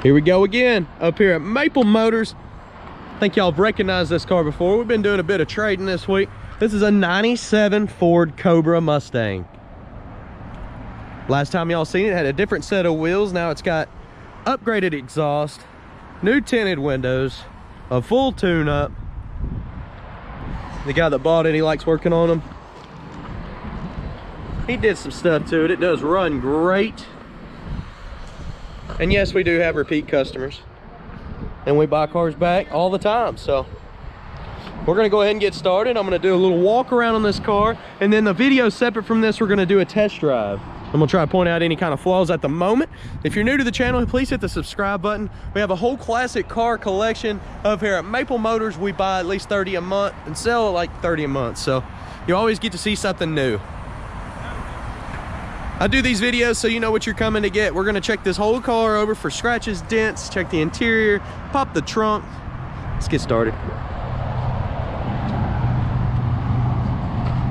Here we go again, up here at Maple Motors. I think y'all have recognized this car before. We've been doing a bit of trading this week. This is a 97 Ford Cobra Mustang. Last time y'all seen it, had a different set of wheels. Now it's got upgraded exhaust, new tinted windows, a full tune-up. The guy that bought it, he likes working on them. He did some stuff to it. It does run great. And yes, we do have repeat customers. And we buy cars back all the time. So we're gonna go ahead and get started. I'm gonna do a little walk around on this car. And then the video separate from this, we're gonna do a test drive. I'm gonna try to point out any kind of flaws at the moment. If you're new to the channel, please hit the subscribe button. We have a whole classic car collection of here at Maple Motors. We buy at least 30 a month and sell like 30 a month. So you always get to see something new. I do these videos so you know what you're coming to get. We're gonna check this whole car over for scratches, dents, check the interior, pop the trunk. Let's get started.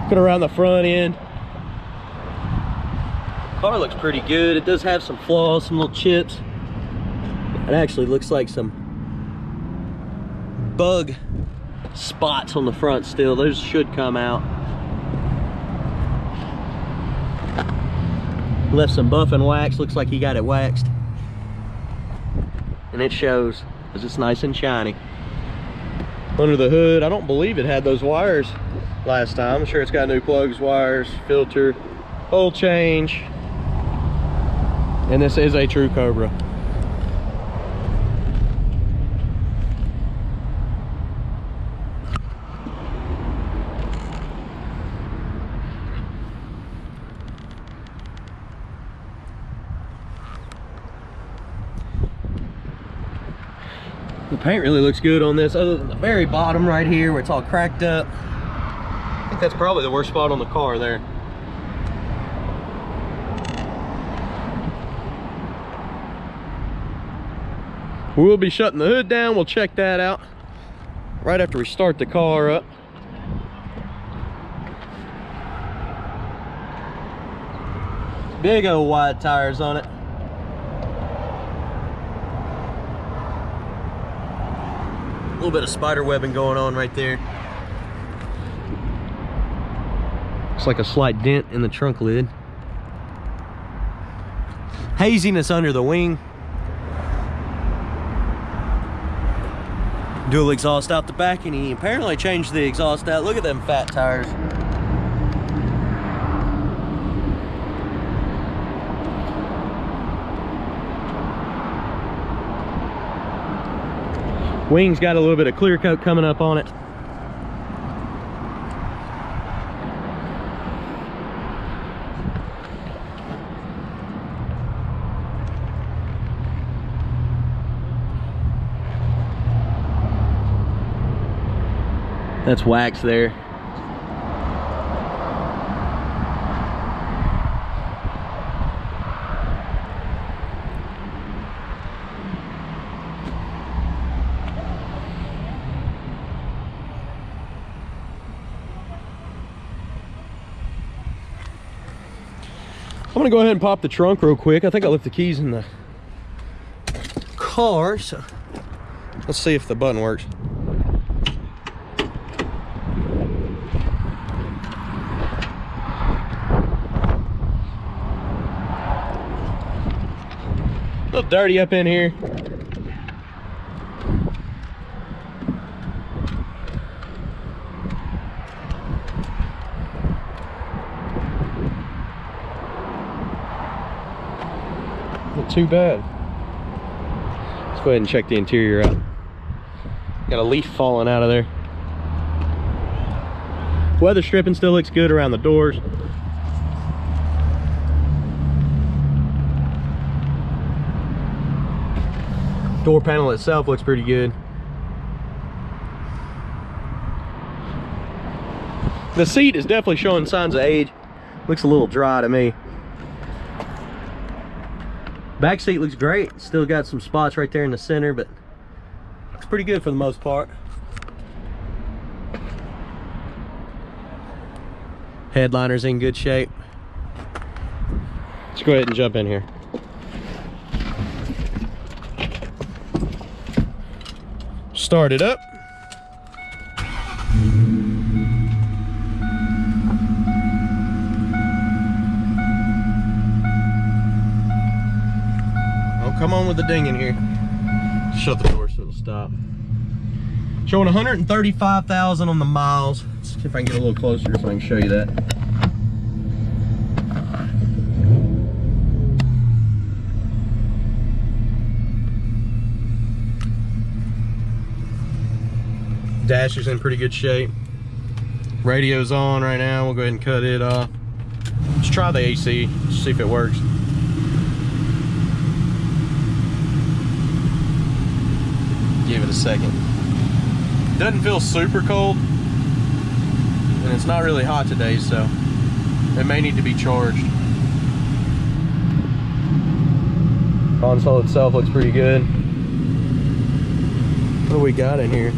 Looking around the front end. Car looks pretty good. It does have some flaws, some little chips. It actually looks like some bug spots on the front still. Those should come out. Left some buff and wax. Looks like he got it waxed. And it shows because it's nice and shiny. Under the hood, I don't believe it had those wires last time. I'm sure it's got new plugs, wires, filter, oil change. And this is a true Cobra. The paint really looks good on this, other than the very bottom right here where it's all cracked up. I think that's probably the worst spot on the car there. We'll be shutting the hood down. We'll check that out right after we start the car up. Big old wide tires on it. A little bit of spider webbing going on right there. Looks like a slight dent in the trunk lid. Haziness under the wing. Dual exhaust out the back, and he apparently changed the exhaust out. Look at them fat tires. Wing's got a little bit of clear coat coming up on it. That's wax there. I'm gonna go ahead and pop the trunk real quick. I think I left the keys in the car, so let's see if the button works. A little dirty up in here. Not too bad. Let's go ahead and check the interior out. Got a leaf falling out of there. Weather stripping still looks good around the doors. Door panel itself looks pretty good. The seat is definitely showing signs of age. Looks a little dry to me. Back seat looks great. Still got some spots right there in the center, but looks pretty good for the most part. Headliner's in good shape. Let's go ahead and jump in here. start it up. Oh, come on with the ding in here. Shut the door so it'll stop. Showing 135,000 on the miles. Let's see if I can get a little closer so I can show you that. Dash is in pretty good shape. Radio's on right now. We'll go ahead and cut it off. Let's try the AC, see if it works. Give it a second. Doesn't feel super cold, and it's not really hot today, so it may need to be charged. Console itself looks pretty good. What do we got in here?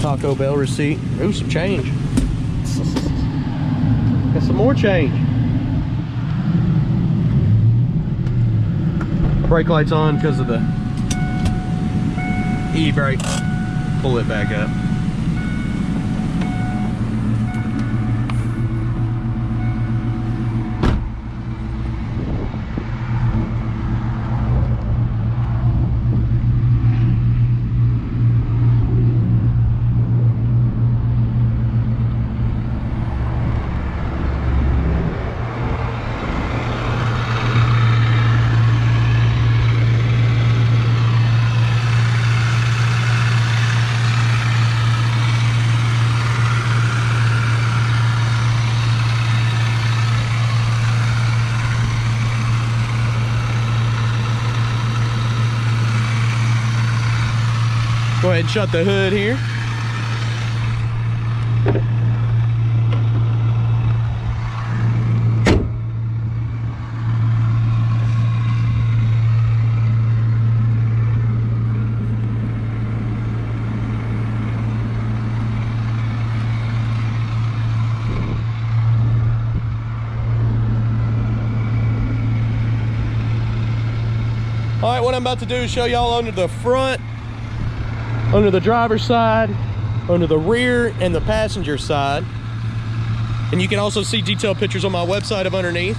Taco Bell receipt. Ooh, some change. Got some more change. Brake light's on because of the e-brake. Pull it back up. Go ahead and shut the hood here. All right, what I'm about to do is show y'all under the front, under the driver's side, under the rear, and the passenger side. And you can also see detailed pictures on my website of underneath.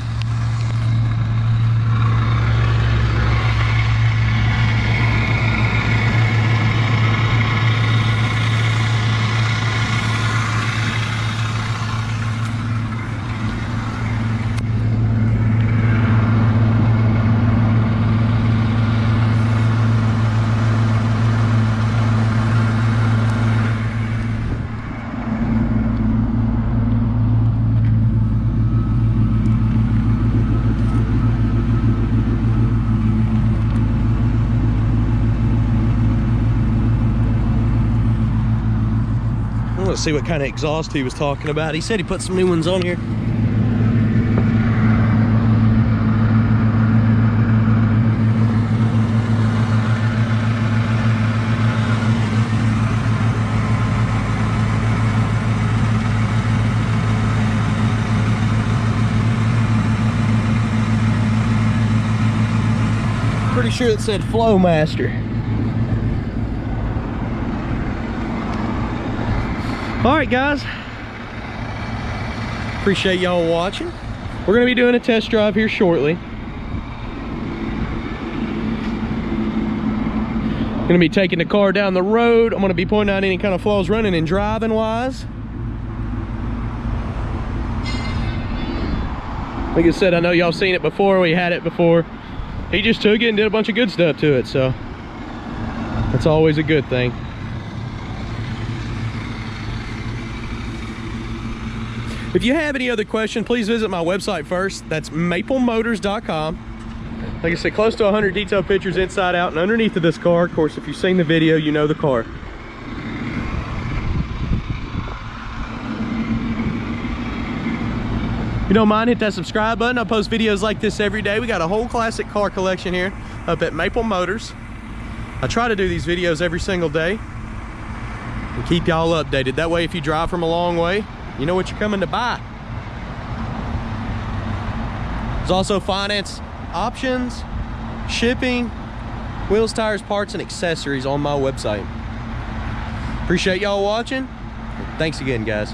Let's see what kind of exhaust he was talking about. He said he put some new ones on here. Pretty sure it said Flowmaster. All right, guys, appreciate y'all watching. We're gonna be doing a test drive here shortly. Gonna be taking the car down the road. I'm gonna be pointing out any kind of flaws running and driving wise. Like I said, I know y'all seen it before. We had it before. He just took it and did a bunch of good stuff to it, so that's always a good thing. If you have any other questions, please visit my website first. That's MapleMotors.com. Like I said, close to 100 detailed pictures inside out and underneath of this car. Of course, if you've seen the video, you know the car. If you don't mind, hit that subscribe button. I post videos like this every day. We got a whole classic car collection here up at Maple Motors. I try to do these videos every single day and keep y'all updated. That way, if you drive from a long way, you know what you're coming to buy. There's also finance options, shipping, wheels, tires, parts, and accessories on my website. Appreciate y'all watching. Thanks again, guys.